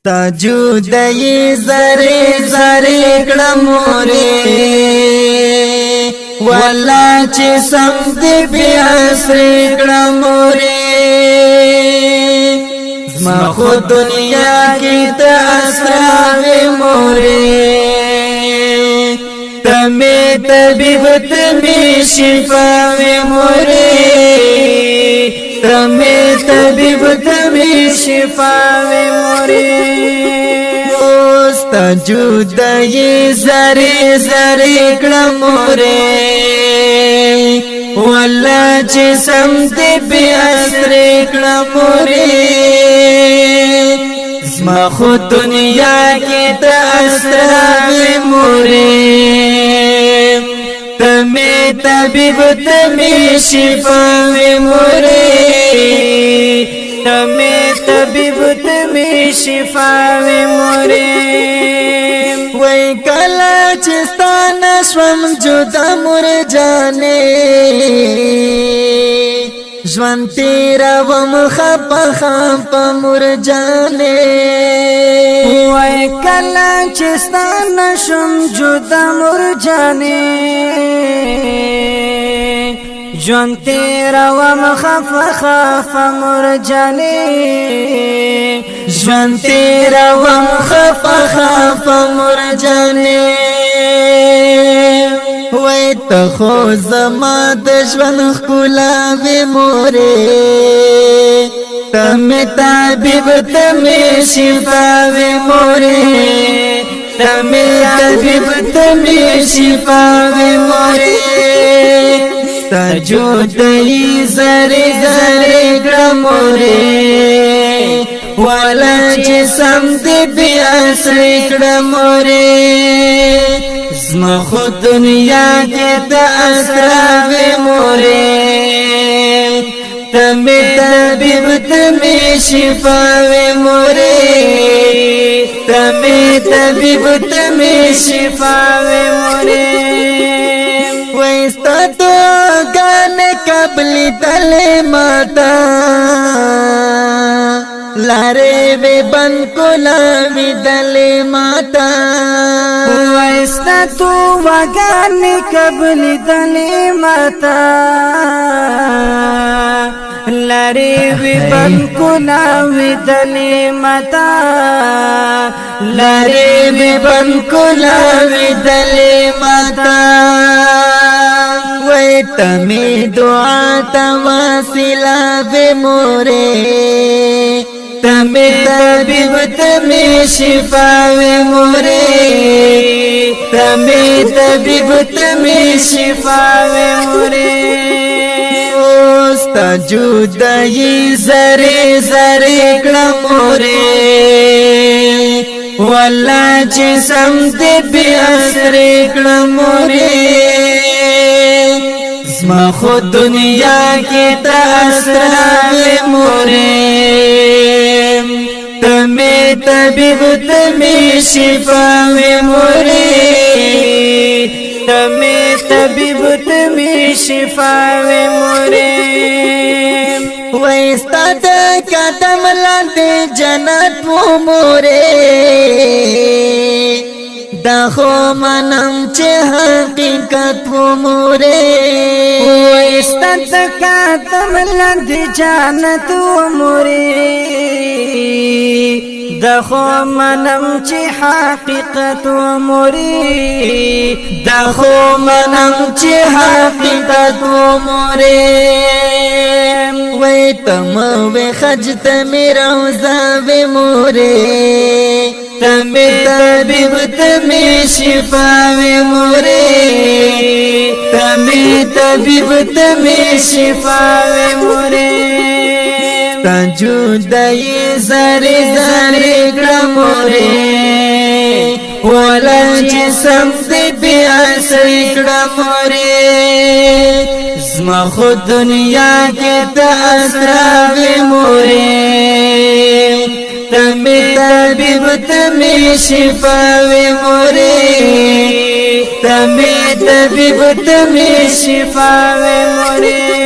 تجودی زری زری کړمورې والله چې سم دې بیا سری کړمورې زما خو دنیا کې ته اسراوې مورې تمه طبيب تمه شفاوې مورې تمه طبيب تمه شفاوې مورې تجودی زری زری کړمورې والله چې سم دې بیا سری کړمورې زما خو دنیا کې ته اسراوې مورې تمه طبيب تمه شفاوې مورې تمه طبيب تمه شفاوې مورې وای کله چې ستانه شوم جدا مور جانې ژوند تیروم خپه خپه مور جانې وای کله چې ستانه شوم جدا مور جانې ژوند تیروم خپه خپه مور جانې ژوند تیروم خپه خپه مور جانې وای ته خو زما د ژوند ښکلا وې مورې تمه طبيب تمه شفا وې مورې تمه طبيب تمه شفا وې مورې تجودی زری زری کړمورې والا چې سم دې بیا سری کړمورې زما خو دنیا کې ته اسراوې مورې تمه طبيب تمه شفاوې مورې تمه طبيب تمه شفاوې مورې وای ستاسو غانې قبل تل ماتا لاره وی بن کولا وی دل ماتا وایستا تو وگانی قبل دل ماتا لاره وی بن کولا وی دل ماتا لاره وی بن کولا وی دل ماتا وی تمی دعا تا واسلا وی مورے تمه طبيب تمه شفاوې مورې تمه طبيب تمه شفاوې مورې اوس تجودی زری زری کړمورې والله چې سم دې بیا سری کړمورې زما خو دنیا کې ته اسراوې مورې تمه طبيب تمه شفاوې مورې تمه طبيب تمه شفاوې مورې وای ستاد قدم لاندې جنت مو مورې دا خو منم چې حقیقت مو مورې وای ستاد قدم لاندې جنت مو مورې دخو منم چې حقیقت و مورې دخو منم چې حقیقت و مورې وای تم و خجت میرا روزا مورې تمه طبيب تمه شفا مورې تمه طبيب تمه شفا مورې تجودی زری زری کړمورې ولا چې سم دې بیا سری کړمورې زما خو دنیا کې ته اسراوې مورې تمه طبيب تمه شفاوې مورې تمه طبيب تمه شفاوې مورې